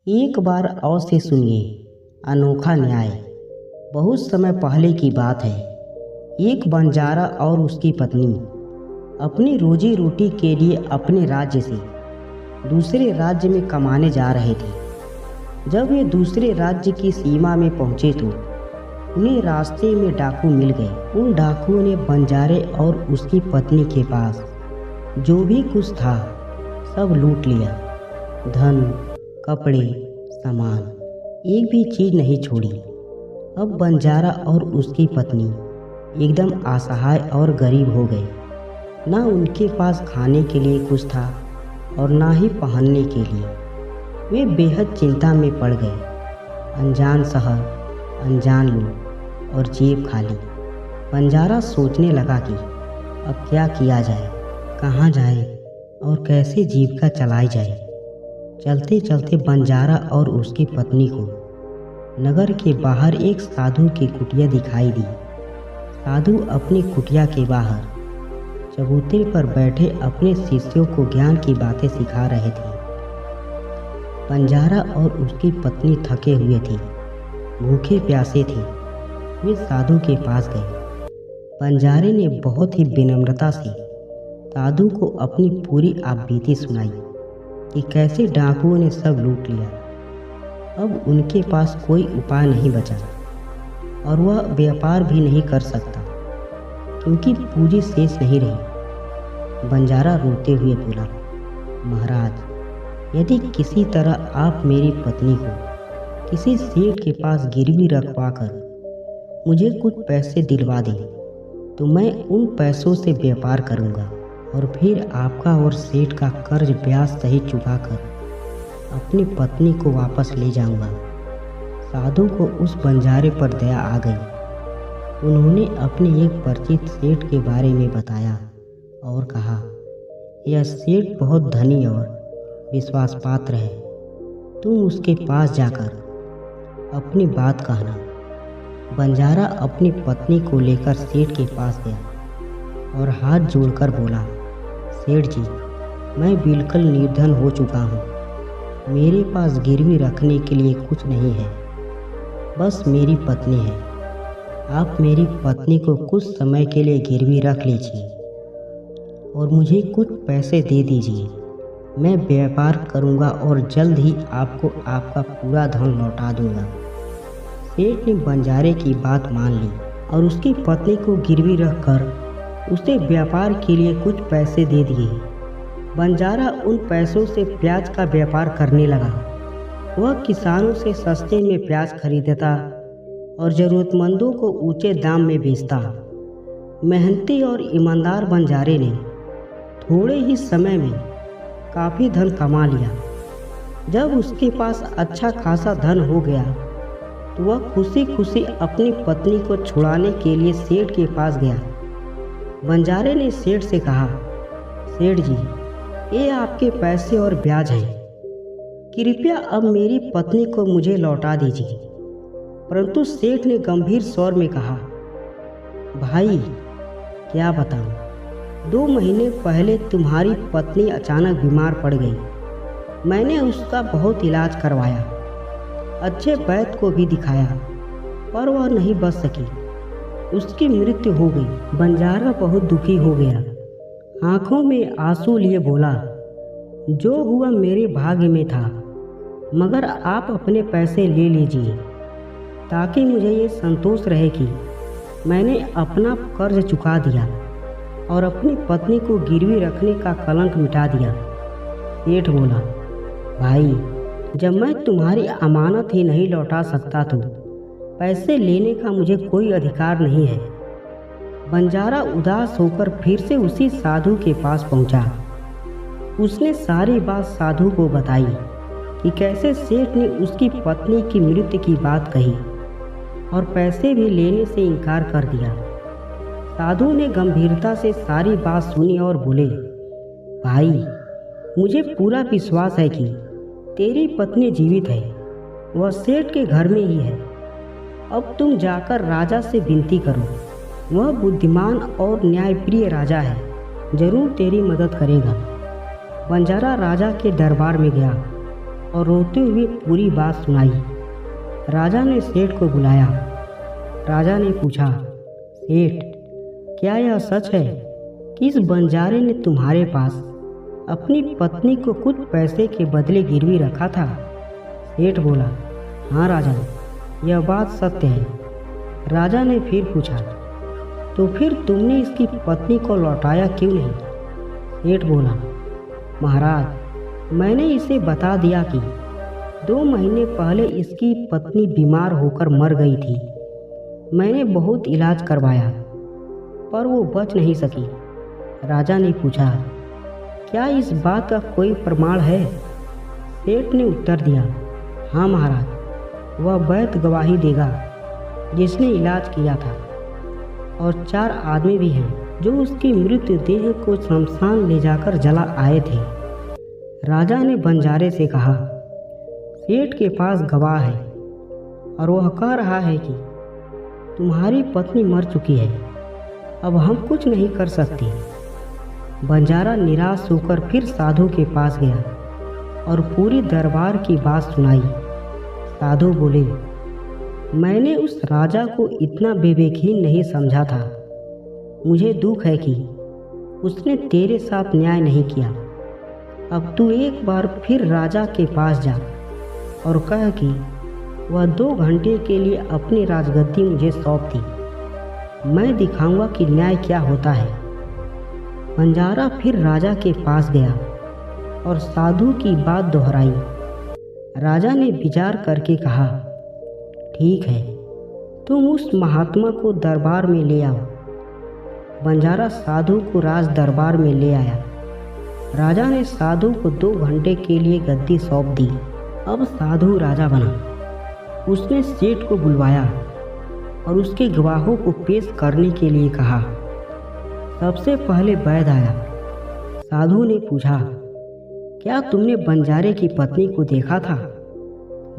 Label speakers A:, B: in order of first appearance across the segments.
A: एक बार और से सुनिए अनोखा न्याय। बहुत समय पहले की बात है। एक बंजारा और उसकी पत्नी अपनी रोजी रोटी के लिए अपने राज्य से दूसरे राज्य में कमाने जा रहे थे। जब वे दूसरे राज्य की सीमा में पहुंचे तो उन्हें रास्ते में डाकू मिल गए। उन डाकुओं ने बंजारे और उसकी पत्नी के पास जो भी कुछ था सब लूट लिया। धन, कपड़े, सामान, एक भी चीज नहीं छोड़ी। अब बंजारा और उसकी पत्नी एकदम असहाय और गरीब हो गए। ना उनके पास खाने के लिए कुछ था और ना ही पहनने के लिए। वे बेहद चिंता में पड़ गए। अनजान शहर, अनजान लोग और जेब खाली। बंजारा सोचने लगा कि अब क्या किया जाए, कहाँ जाए और कैसे जीविका चलाई जाए। चलते चलते बंजारा और उसकी पत्नी को नगर के बाहर एक साधु की कुटिया दिखाई दी। साधु अपनी कुटिया के बाहर चबूतरे पर बैठे अपने शिष्यों को ज्ञान की बातें सिखा रहे थे। बंजारा और उसकी पत्नी थके हुए थे, भूखे प्यासे थे। वे साधु के पास गए। बंजारे ने बहुत ही विनम्रता से साधु को अपनी पूरी आपबीती सुनाई कि कैसे डाकुओं ने सब लूट लिया। अब उनके पास कोई उपाय नहीं बचा और वह व्यापार भी नहीं कर सकता क्योंकि पूंजी शेष नहीं रही। बंजारा रोते हुए बोला, महाराज, यदि किसी तरह आप मेरी पत्नी को किसी सेठ के पास गिरवी रखवाकर मुझे कुछ पैसे दिलवा दें तो मैं उन पैसों से व्यापार करूंगा और फिर आपका और सेठ का कर्ज ब्याज सहित चुकाकर अपनी पत्नी को वापस ले जाऊंगा। साधु को उस बंजारे पर दया आ गई। उन्होंने अपने एक परिचित सेठ के बारे में बताया और कहा, यह सेठ बहुत धनी और विश्वास पात्र है। तुम उसके पास जाकर अपनी बात कहना। बंजारा अपनी पत्नी को लेकर सेठ के पास गया और हाथ जोड़कर बोला, सेठ जी, मैं बिल्कुल निर्धन हो चुका हूँ। मेरे पास गिरवी रखने के लिए कुछ नहीं है, बस मेरी पत्नी है। आप मेरी पत्नी को कुछ समय के लिए गिरवी रख लीजिए और मुझे कुछ पैसे दे दीजिए। मैं व्यापार करूँगा और जल्द ही आपको आपका पूरा धन लौटा दूँगा। सेठ ने बंजारे की बात मान ली और उसकी पत्नी को गिरवी रखकर उसे व्यापार के लिए कुछ पैसे दे दिए। बंजारा उन पैसों से प्याज का व्यापार करने लगा। वह किसानों से सस्ते में प्याज खरीदता और ज़रूरतमंदों को ऊंचे दाम में बेचता। मेहनती और ईमानदार बंजारे ने थोड़े ही समय में काफ़ी धन कमा लिया। जब उसके पास अच्छा खासा धन हो गया तो वह खुशी खुशी अपनी पत्नी को छुड़ाने के लिए सेठ के पास गया। बंजारे ने सेठ से कहा, सेठ जी, ये आपके पैसे और ब्याज हैं। कृपया अब मेरी पत्नी को मुझे लौटा दीजिए। परंतु सेठ ने गंभीर स्वर में कहा, भाई, क्या बताऊं, 2 महीने पहले तुम्हारी पत्नी अचानक बीमार पड़ गई। मैंने उसका बहुत इलाज करवाया, अच्छे वैद्य को भी दिखाया, पर वह नहीं बच सकी। उसकी मृत्यु हो गई। बंजारा बहुत दुखी हो गया। आंखों में आंसू लिए बोला, जो हुआ मेरे भाग्य में था, मगर आप अपने पैसे ले लीजिए ताकि मुझे ये संतोष रहे कि मैंने अपना कर्ज चुका दिया और अपनी पत्नी को गिरवी रखने का कलंक मिटा दिया। सेठ बोला, भाई, जब मैं तुम्हारी अमानत ही नहीं लौटा सकता तो पैसे लेने का मुझे कोई अधिकार नहीं है। बंजारा उदास होकर फिर से उसी साधु के पास पहुंचा। उसने सारी बात साधु को बताई कि कैसे सेठ ने उसकी पत्नी की मृत्यु की बात कही और पैसे भी लेने से इनकार कर दिया। साधु ने गंभीरता से सारी बात सुनी और बोले, भाई, मुझे पूरा विश्वास है कि तेरी पत्नी जीवित है। वह सेठ के घर में ही है। अब तुम जाकर राजा से विनती करो। वह बुद्धिमान और न्यायप्रिय राजा है, जरूर तेरी मदद करेगा। बंजारा राजा के दरबार में गया और रोते हुए पूरी बात सुनाई। राजा ने सेठ को बुलाया। राजा ने पूछा, सेठ, क्या यह सच है कि इस बंजारे ने तुम्हारे पास अपनी पत्नी को कुछ पैसे के बदले गिरवी रखा था? सेठ बोला, हाँ राजन, यह बात सत्य है। राजा ने फिर पूछा, तो फिर तुमने इसकी पत्नी को लौटाया क्यों नहीं? सेठ बोला, महाराज, मैंने इसे बता दिया कि 2 महीने पहले इसकी पत्नी बीमार होकर मर गई थी। मैंने बहुत इलाज करवाया पर वो बच नहीं सकी। राजा ने पूछा, क्या इस बात का कोई प्रमाण है? सेठ ने उत्तर दिया, हाँ महाराज, वह वैद्य गवाही देगा जिसने इलाज किया था, और 4 आदमी भी हैं जो उसकी मृत्यु देह को शमशान ले जाकर जला आए थे। राजा ने बंजारे से कहा, सेठ के पास गवाह है और वह कह रहा है कि तुम्हारी पत्नी मर चुकी है, अब हम कुछ नहीं कर सकते। बंजारा निराश होकर फिर साधु के पास गया और पूरी दरबार की बात सुनाई। साधु बोले, मैंने उस राजा को इतना बेयकीन नहीं समझा था। मुझे दुख है कि उसने तेरे साथ न्याय नहीं किया। अब तू एक बार फिर राजा के पास जा और कह कि वह 2 घंटे के लिए अपनी राजगद्दी मुझे सौंप दी। मैं दिखाऊंगा कि न्याय क्या होता है। बंजारा फिर राजा के पास गया और साधु की बात दोहराई। राजा ने विचार करके कहा, ठीक है, तुम उस महात्मा को दरबार में ले आओ। बंजारा साधु को राज दरबार में ले आया। राजा ने साधु को 2 घंटे के लिए गद्दी सौंप दी। अब साधु राजा बना। उसने सेठ को बुलवाया और उसके गवाहों को पेश करने के लिए कहा। सबसे पहले वैद्य आया। साधु ने पूछा, क्या तुमने बंजारे की पत्नी को देखा था?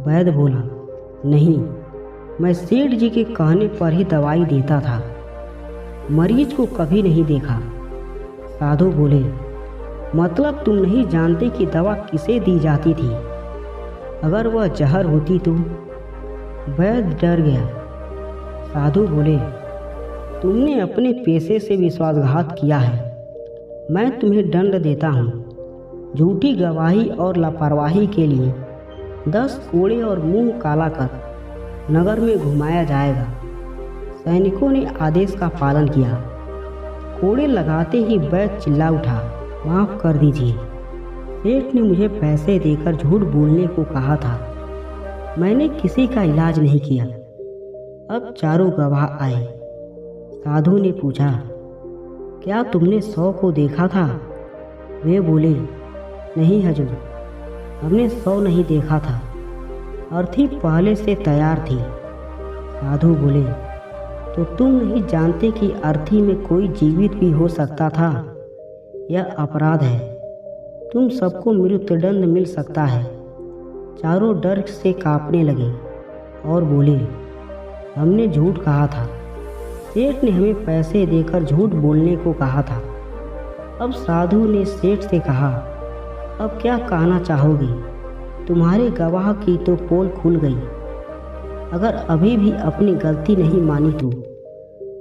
A: वैद्य बोला, नहीं, मैं सेठ जी के कहने पर ही दवाई देता था, मरीज को कभी नहीं देखा। साधु बोले, मतलब तुम नहीं जानते कि दवा किसे दी जाती थी? अगर वह जहर होती तो? वैद्य डर गया। साधु बोले, तुमने अपने पेशे से विश्वासघात किया है। मैं तुम्हें दंड देता हूँ। झूठी गवाही और लापरवाही के लिए 10 कोड़े और मुंह काला कर नगर में घुमाया जाएगा। सैनिकों ने आदेश का पालन किया। कोड़े लगाते ही वैद्य चिल्ला उठा, माफ़ कर दीजिए, सेठ ने मुझे पैसे देकर झूठ बोलने को कहा था। मैंने किसी का इलाज नहीं किया। अब चारों गवाह आए। साधु ने पूछा, क्या तुमने 100 को देखा था? वे बोले, नहीं हजूर, हमने 100 नहीं देखा था। अर्थी पहले से तैयार थी। साधु बोले, तो तुम नहीं जानते कि अर्थी में कोई जीवित भी हो सकता था? यह अपराध है। तुम सबको मृत्युदंड मिल सकता है। चारों डर से कांपने लगे और बोले, हमने झूठ कहा था। सेठ ने हमें पैसे देकर झूठ बोलने को कहा था। अब साधु ने सेठ से कहा, अब क्या कहना चाहोगे? तुम्हारे गवाह की तो पोल खुल गई। अगर अभी भी अपनी गलती नहीं मानी तो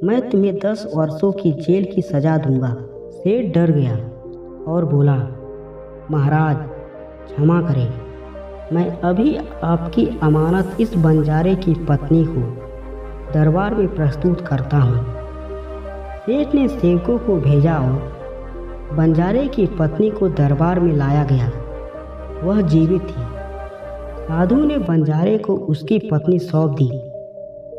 A: मैं तुम्हें 10 वर्षों की जेल की सजा दूंगा। सेठ डर गया और बोला, महाराज क्षमा करें, मैं अभी आपकी अमानत इस बंजारे की पत्नी को दरबार में प्रस्तुत करता हूँ। सेठ ने सेवकों को भेजा और बंजारे की पत्नी को दरबार में लाया गया। वह जीवित थी। साधु ने बंजारे को उसकी पत्नी सौंप दी।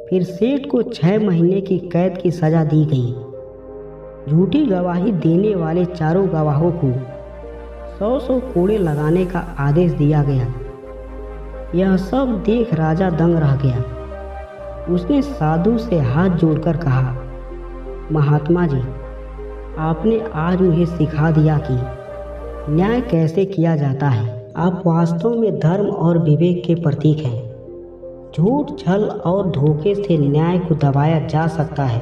A: फिर सेठ को 6 महीने की कैद की सजा दी गई। झूठी गवाही देने वाले चारों गवाहों को 100 कोड़े लगाने का आदेश दिया गया। यह सब देख राजा दंग रह गया। उसने साधु से हाथ जोड़कर कहा, महात्मा जी, आपने आज मुझे सिखा दिया कि न्याय कैसे किया जाता है। आप वास्तव में धर्म और विवेक के प्रतीक हैं। झूठ, छल और धोखे से न्याय को दबाया जा सकता है,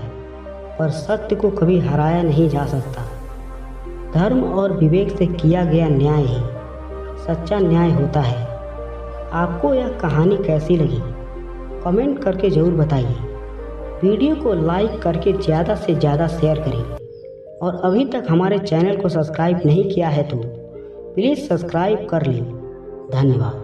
A: पर सत्य को कभी हराया नहीं जा सकता। धर्म और विवेक से किया गया न्याय ही सच्चा न्याय होता है। आपको यह कहानी कैसी लगी कमेंट करके ज़रूर बताइए। वीडियो को लाइक करके ज़्यादा से ज़्यादा शेयर करें और अभी तक हमारे चैनल को सब्सक्राइब नहीं किया है तो प्लीज़ सब्सक्राइब कर लें। धन्यवाद।